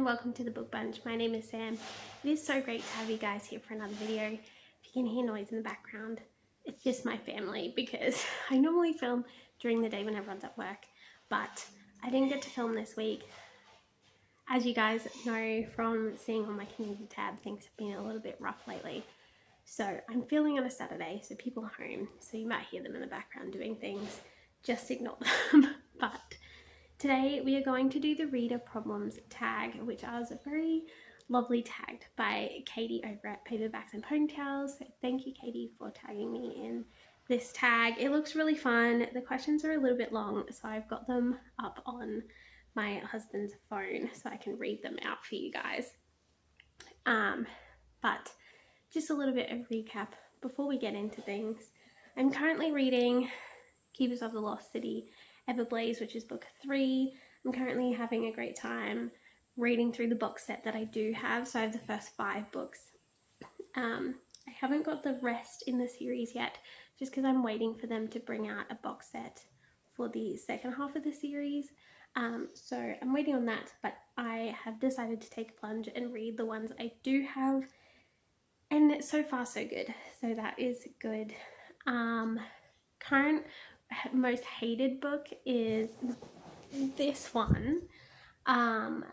welcome to the Book Bunch. My name is Sam. It is so great to have you guys here for another video. If you can hear noise in the background, it's just my family because I normally film during the day when everyone's at work, but I didn't get to film this week. As you guys know from seeing on my community tab, things have been a little bit rough lately. So I'm filming on a Saturday, so people are home, so you might hear them in the background doing things. Just ignore them. But today we are going to do the reader problems tag, which is very lovely tagged by Katie over at Paperbacks and Ponytails. Thank you, Katie, for tagging me in this tag. It looks really fun. The questions are a little bit long, so I've got them up on my husband's phone so I can read them out for you guys. But just a little bit of recap before we get into things. I'm currently reading Keepers of the Lost City Everblaze, which is book 3. I'm currently having a great time reading through the box set that I do have, so I have the first 5 books. I haven't got the rest in the series yet, just because I'm waiting for them to bring out a box set for the second half of the series. So I'm waiting on that, but I have decided to take a plunge and read the ones I do have, and so far so good, so that is good. Current most hated book is this one. My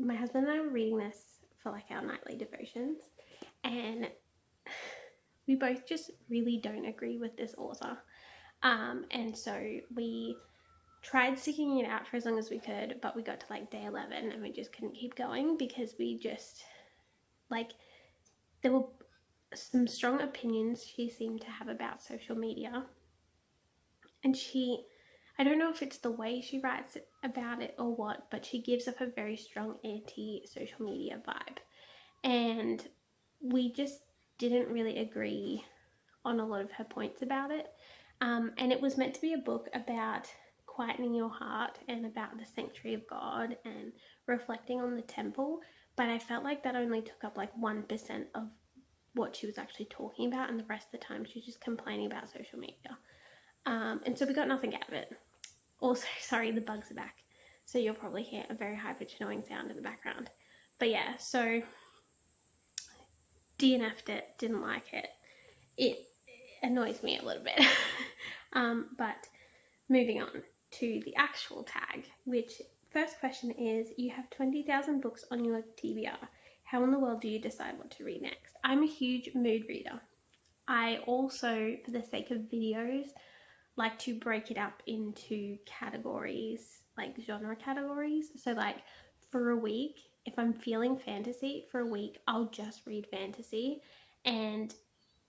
husband and I were reading this for like our nightly devotions, and we both just really don't agree with this author. And so we tried sticking it out for as long as we could, but we got to like day 11 and we just couldn't keep going because we just, like, there were some strong opinions she seemed to have about social media. And I don't know if it's the way she writes about it or what, but she gives off a very strong anti-social media vibe. And we just didn't really agree on a lot of her points about it. And it was meant to be a book about quietening your heart and about the sanctuary of God and reflecting on the temple. But I felt like that only took up like 1% of what she was actually talking about, and the rest of the time she was just complaining about social media. And so we got nothing out of it. Also, sorry, the bugs are back, so you'll probably hear a very high-pitched annoying sound in the background. But yeah, so DNF'd it, didn't like it. It annoys me a little bit. But moving on to the actual tag, which first question is, you have 20,000 books on your TBR. How in the world do you decide what to read next? I'm a huge mood reader. I also, for the sake of videos, like to break it up into categories, like genre categories. So like for a week, if I'm feeling fantasy for a week, I'll just read fantasy. And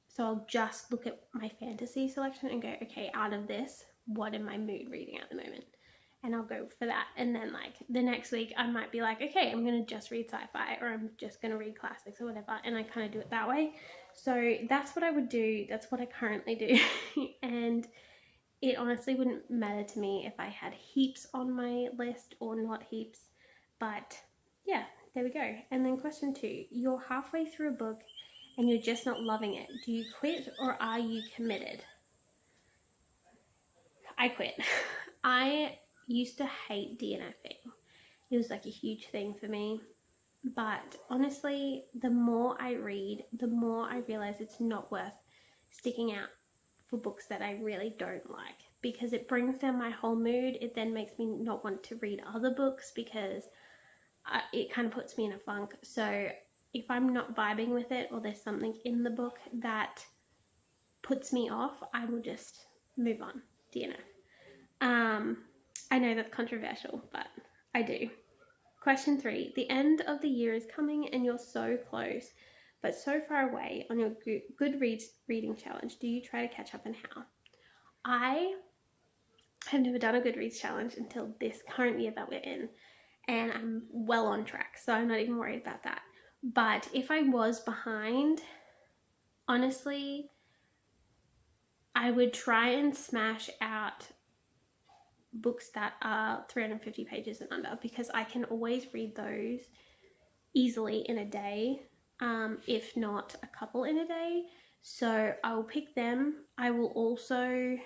so I'll just look at my fantasy selection and go, okay, out of this, what am I mood reading at the moment? And I'll go for that. And then like the next week I might be like, okay, I'm going to just read sci-fi, or I'm just going to read classics or whatever. And I kind of do it that way. So that's what I would do. That's what I currently do. And it honestly wouldn't matter to me if I had heaps on my list or not heaps. But yeah, there we go. And then question 2, you're halfway through a book and you're just not loving it. Do you quit or are you committed? I quit. I used to hate DNFing. It was like a huge thing for me. But honestly, the more I read, the more I realize it's not worth sticking out for books that I really don't like, because it brings down my whole mood. It then makes me not want to read other books because it kind of puts me in a funk. So if I'm not vibing with it, or there's something in the book that puts me off, I will just move on, DNF. I know that's controversial, but I do. Question 3, the end of the year is coming and you're so close, but so far away on your Goodreads reading challenge. Do you try to catch up, and how? I have never done a Goodreads challenge until this current year that we're in, and I'm well on track, so I'm not even worried about that. But if I was behind, honestly, I would try and smash out books that are 350 pages and under, because I can always read those easily in a day, if not a couple in a day. So I will pick them. I will also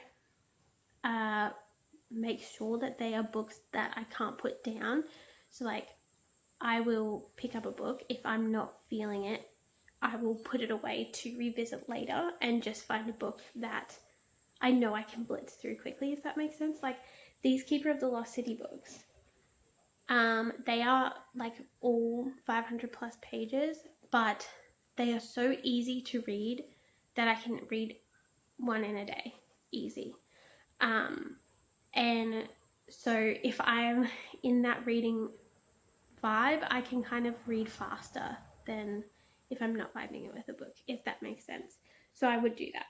make sure that they are books that I can't put down. So like I will pick up a book. If I'm not feeling it, I will put it away to revisit later and just find a book that I know I can blitz through quickly, if that makes sense. Like these Keeper of the Lost City books, they are like all 500 plus pages, but they are so easy to read that I can read one in a day, easy. And so if I'm in that reading vibe, I can kind of read faster than if I'm not vibing it with a book, if that makes sense. So I would do that.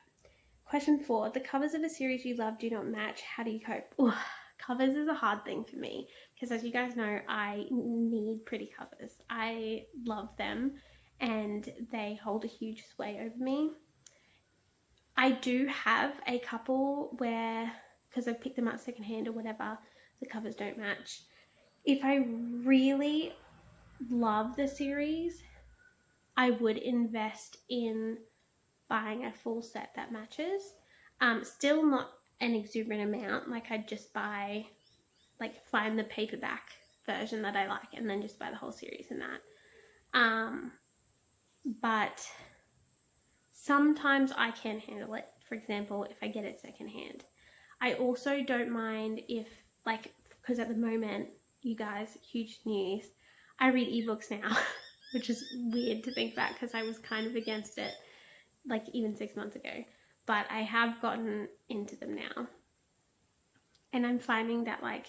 Question 4, the covers of a series you love do not match. How do you cope? Ooh, covers is a hard thing for me because, as you guys know, I need pretty covers. I love them and they hold a huge sway over me. I do have a couple where, because I've picked them up secondhand or whatever, the covers don't match. If I really love the series, I would invest in buying a full set that matches. Still not an exuberant amount, like I'd just buy, like find the paperback version that I like and then just buy the whole series in that. But sometimes I can handle it, for example, if I get it secondhand. I also don't mind if, like, because at the moment, you guys, huge news, I read ebooks now, which is weird to think back because I was kind of against it, like even 6 months ago, but I have gotten into them now. And I'm finding that, like,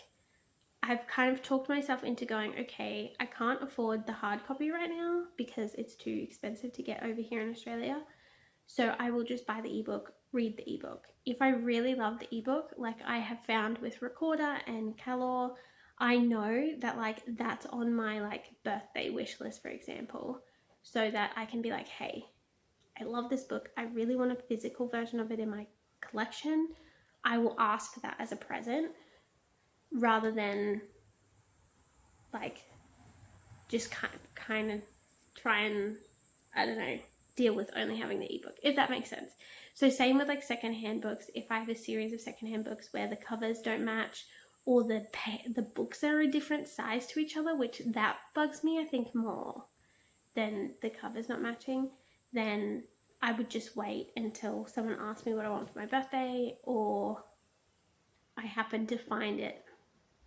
I've kind of talked myself into going, okay, I can't afford the hard copy right now because it's too expensive to get over here in Australia. So I will just buy the ebook, read the ebook. If I really love the ebook, like I have found with Recorder and Calor, I know that like that's on my like birthday wish list, for example, so that I can be like, hey, I love this book. I really want a physical version of it in my collection. I will ask for that as a present rather than like just kind of try and, I don't know, deal with only having the ebook, if that makes sense. So same with like secondhand books. If I have a series of secondhand books where the covers don't match or the books are a different size to each other, which that bugs me I think more than the covers not matching, then I would just wait until someone asks me what I want for my birthday or I happen to find it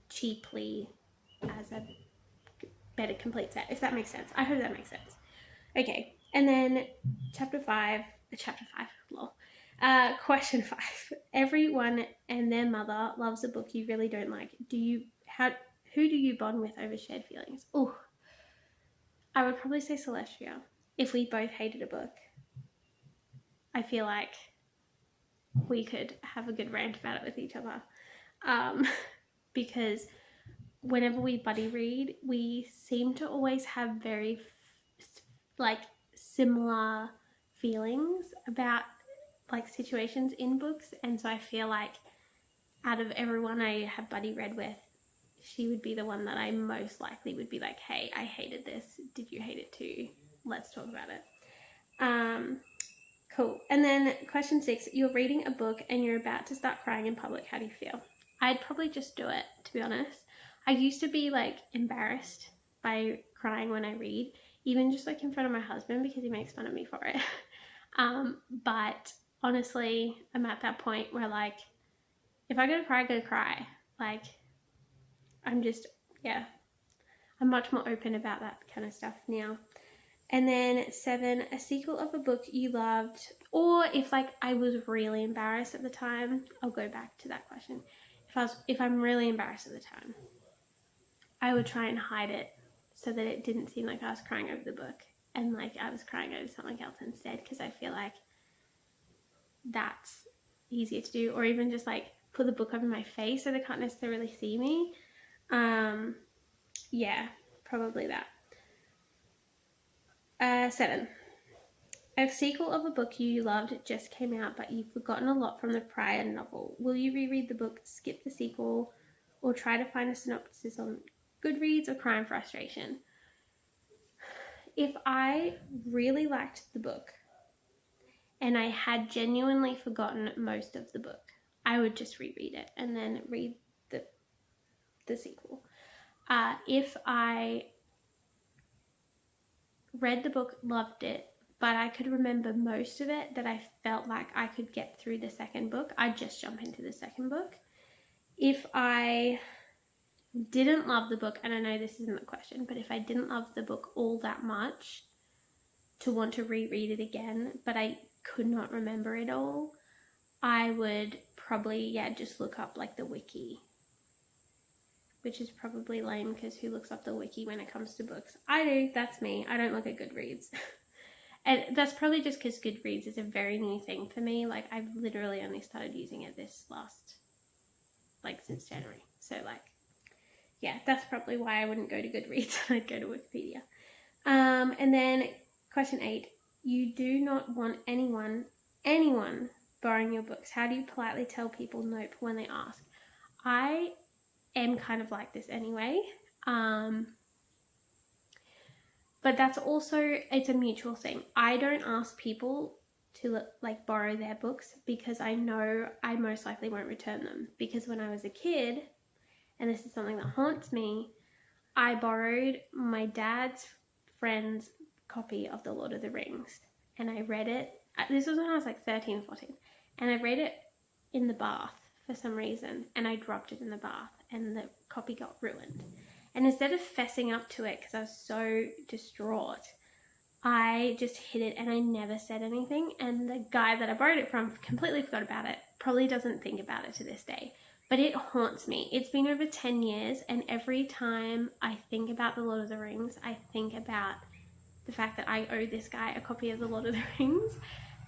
cheaply as a better complete set, if that makes sense. I hope that makes sense. Okay, and then chapter 5, lol. Question 5. Everyone and their mother loves a book you really don't like. Who do you bond with over shared feelings? Oh, I would probably say Celestia. If we both hated a book, I feel like we could have a good rant about it with each other. Because whenever we buddy read, we seem to always have very like similar feelings about like situations in books, and so I feel like out of everyone I have buddy read with, she would be the one that I most likely would be like, hey, I hated this, did you hate it too, let's talk about it. Cool. And then question 6, you're reading a book and you're about to start crying in public, how do you feel? I'd probably just do it, to be honest. I used to be like embarrassed by crying when I read, even just like in front of my husband because he makes fun of me for it. But honestly, I'm at that point where like, if I gotta cry, I gotta cry. Like, I'm just, yeah, I'm much more open about that kind of stuff now. And then 7, a sequel of a book you loved, or if like I was really embarrassed at the time, I'll go back to that question. If I'm really embarrassed at the time, I would try and hide it so that it didn't seem like I was crying over the book and like I was crying over something else instead, because I feel like that's easier to do, or even just like put the book over my face so they can't necessarily see me. Yeah, probably that. 7, a sequel of a book you loved just came out, but you've forgotten a lot from the prior novel. Will you reread the book, skip the sequel, or try to find a synopsis on Goodreads, or cry in frustration? If I really liked the book and I had genuinely forgotten most of the book, I would just reread it and then read the sequel. If I read the book, loved it, but I could remember most of it, that I felt like I could get through the second book, I'd just jump into the second book. If I didn't love the book, and I know this isn't the question, but if I didn't love the book all that much to want to reread it again, but I could not remember it all, I would probably, just look up like the wiki, which is probably lame because who looks up the wiki when it comes to books? I do, that's me. I don't look at Goodreads. And that's probably just because Goodreads is a very new thing for me. Like, I've literally only started using it since January. So that's probably why I wouldn't go to Goodreads. I'd go to Wikipedia. And then question 8, you do not want anyone borrowing your books. How do you politely tell people nope when they ask? I am kind of like this anyway. But that's also, it's a mutual thing. I don't ask people to borrow their books because I know I most likely won't return them. Because when I was a kid, and this is something that haunts me, I borrowed my dad's friend's copy of The Lord of the Rings, and I read it. This was when I was 13 or 14, and I read it in the bath for some reason, and I dropped it in the bath, and the copy got ruined. And instead of fessing up to it because I was so distraught, I just hid it and I never said anything. And the guy that I borrowed it from completely forgot about it, probably doesn't think about it to this day. But it haunts me. It's been over 10 years, and every time I think about The Lord of the Rings, I think about the fact that I owe this guy a copy of The Lord of the Rings.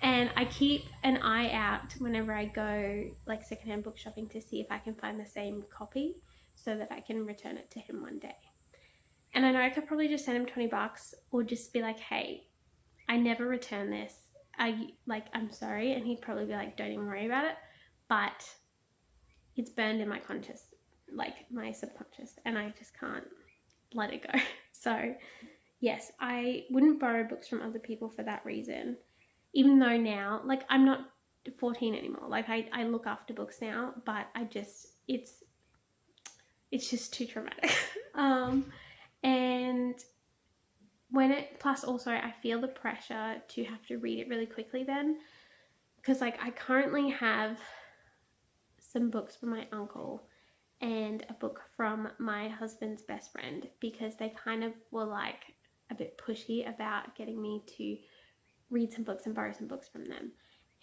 And I keep an eye out whenever I go secondhand book shopping to see if I can find the same copy, so that I can return it to him one day. And I know I could probably just send him $20 or just be like, hey, I never return this. I'm sorry. And he'd probably be like, don't even worry about it. But it's burned in my conscious, my subconscious, and I just can't let it go. So yes, I wouldn't borrow books from other people for that reason. Even though now, I'm not 14 anymore. I look after books now, but it's just too traumatic. And plus also I feel the pressure to have to read it really quickly then, because I currently have some books from my uncle and a book from my husband's best friend, because they kind of were a bit pushy about getting me to read some books and borrow some books from them.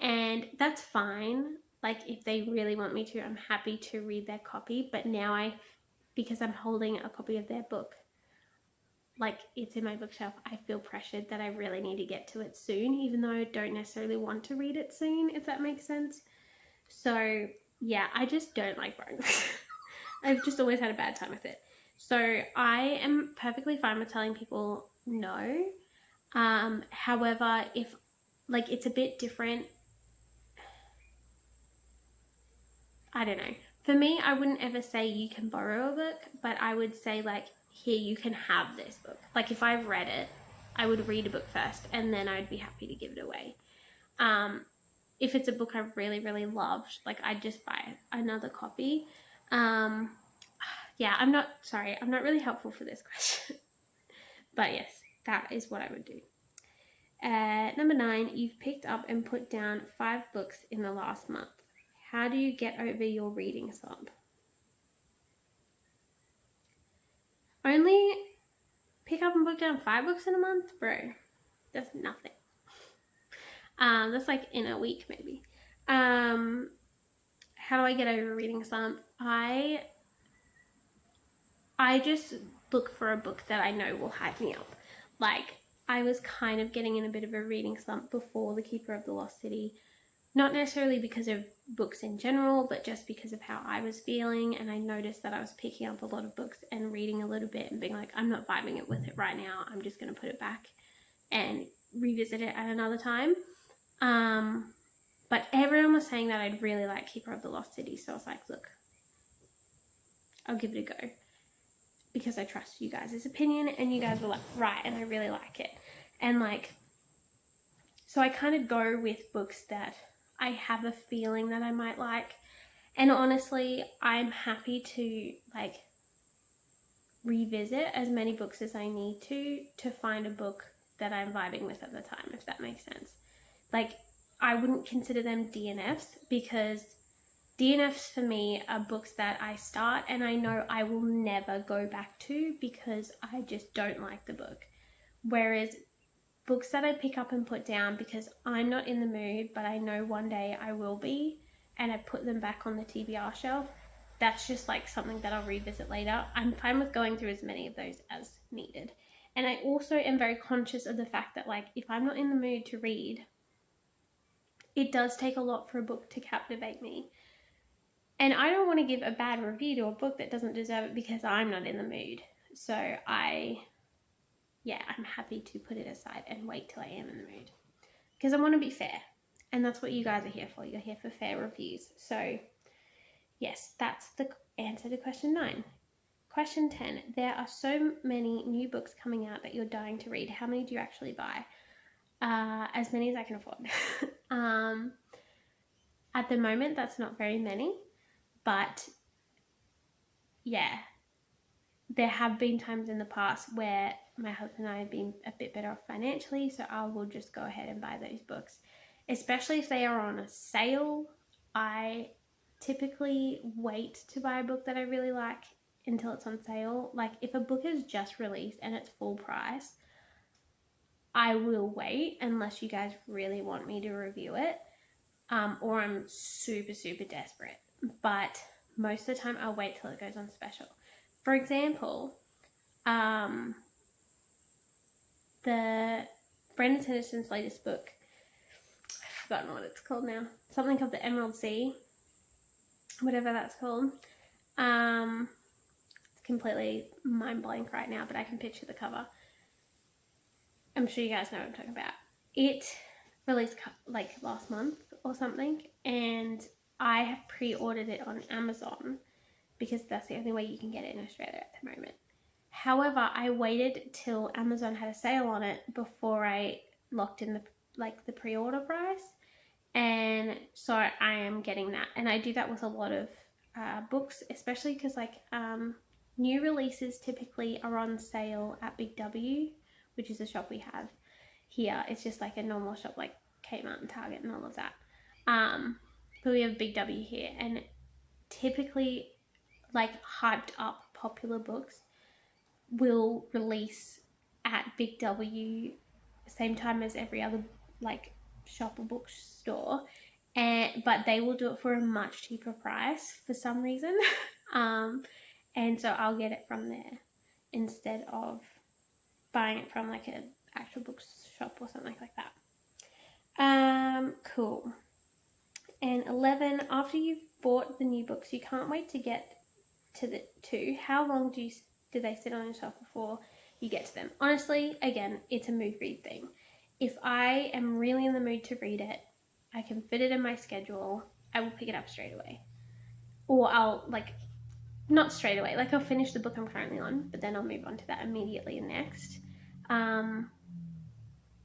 And that's fine. If they really want me to, I'm happy to read their copy. But now because I'm holding a copy of their book, it's in my bookshelf, I feel pressured that I really need to get to it soon, even though I don't necessarily want to read it soon, if that makes sense. So yeah, I just don't like borrowing books. I've just always had a bad time with it. So I am perfectly fine with telling people no. However, if it's a bit different, I don't know. For me, I wouldn't ever say you can borrow a book, but I would say here, you can have this book. If I've read it, I would read a book first and then I'd be happy to give it away. If it's a book I really, really loved, I'd just buy another copy. Yeah, I'm not really helpful for this question. But yes, that is what I would do. Number 9, you've picked up and put down 5 books in the last month. How do you get over your reading slump? Only pick up and put down 5 books in a month? Bro, that's nothing. That's in a week maybe. How do I get over a reading slump? I just look for a book that I know will hype me up. I was kind of getting in a bit of a reading slump before The Keeper of the Lost City. Not necessarily because of books in general, but just because of how I was feeling. And I noticed that I was picking up a lot of books and reading a little bit and being I'm not vibing it with it right now. I'm just going to put it back and revisit it at another time. But everyone was saying that I'd really like Keeper of the Lost City. So I was look, I'll give it a go, because I trust you guys' opinion, and you guys were right, and I really like it. And so I kind of go with books that I have a feeling that I might like. And honestly, I'm happy to revisit as many books as I need to find a book that I'm vibing with at the time, if that makes sense. Like, I wouldn't consider them DNFs, because DNFs for me are books that I start and I know I will never go back to because I just don't like the book. Whereas books that I pick up and put down because I'm not in the mood, but I know one day I will be, and I put them back on the TBR shelf, that's just like something that I'll revisit later. I'm fine with going through as many of those as needed. And I also am very conscious of the fact that, like, if I'm not in the mood to read, it does take a lot for a book to captivate me. And I don't want to give a bad review to a book that doesn't deserve it because I'm not in the mood. So I'm happy to put it aside and wait till I am in the mood. Because I want to be fair. And that's what you guys are here for. You're here for fair reviews. So yes, that's the answer to question 9. Question 10. There are so many new books coming out that you're dying to read. How many do you actually buy? As many as I can afford. At the moment, that's not very many. But yeah, there have been times in the past where my husband and I have been a bit better off financially, so I will just go ahead and buy those books. Especially if they are on a sale. I typically wait to buy a book that I really like until it's on sale. Like, if a book is just released and it's full price, I will wait unless you guys really want me to review it, or I'm super desperate. But most of the time I'll wait till it goes on special. For example, the Brandon Sanderson's latest book, I've forgotten what it's called now, something of the Emerald Sea, whatever that's called. It's completely mind blank right now, but I can picture the cover. I'm sure you guys know what I'm talking about. It released like last month or something, and I have pre-ordered it on Amazon because that's the only way you can get it in Australia at the moment. However, I waited till Amazon had a sale on it before I locked in the pre-order price, and so I am getting that. And I do that with a lot of books, especially because new releases typically are on sale at Big W, which is a shop we have here. It's just like a normal shop like Kmart and Target and all of that. But we have Big W here, and typically like hyped up popular books will release at Big W same time as every other like shop or bookstore, but they will do it for a much cheaper price for some reason. And so I'll get it from there instead of buying it from like an actual bookshop or something like that. Cool. And 11, after you've bought the new books, you can't wait to get to the 2. How long do they sit on your shelf before you get to them? Honestly, again, it's a mood read thing. If I am really in the mood to read it, I can fit it in my schedule, I will pick it up straight away. Or I'll not straight away, I'll finish the book I'm currently on, but then I'll move on to that immediately next.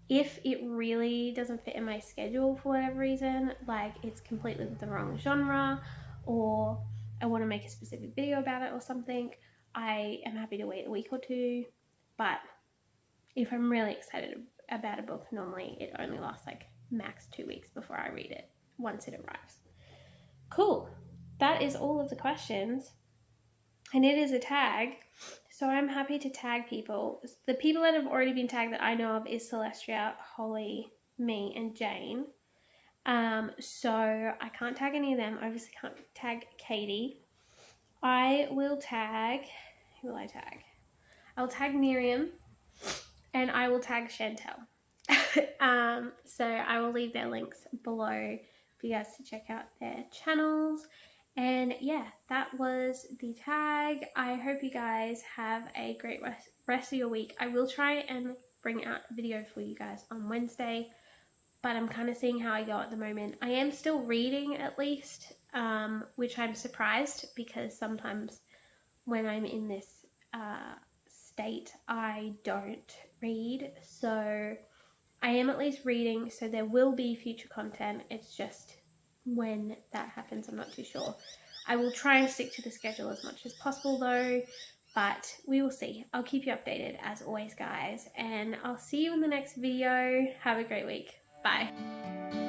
If it really doesn't fit in my schedule for whatever reason, it's completely the wrong genre, or I want to make a specific video about it or something, I am happy to wait a week or 2. But if I'm really excited about a book, normally it only lasts max 2 weeks before I read it once it arrives. Cool. That is all of the questions. And it is a tag, so I'm happy to tag people. The people that have already been tagged that I know of is Celestia, Holly, me, and Jane. So I can't tag any of them. I obviously can't tag Katie. I will tag... Who will I tag? I'll tag Miriam, and I will tag Chantel. So I will leave their links below for you guys to check out their channels. And yeah, that was the tag. I hope you guys have a great rest of your week. I will try and bring out a video for you guys on Wednesday, but I'm kind of seeing how I go at the moment. I am still reading at least, which I'm surprised, because sometimes when I'm in this state, I don't read. So I am at least reading, so there will be future content. It's just when that happens, I'm not too sure. I will try and stick to the schedule as much as possible though, but we will see. I'll keep you updated as always, guys, and I'll see you in the next video. Have a great week. Bye.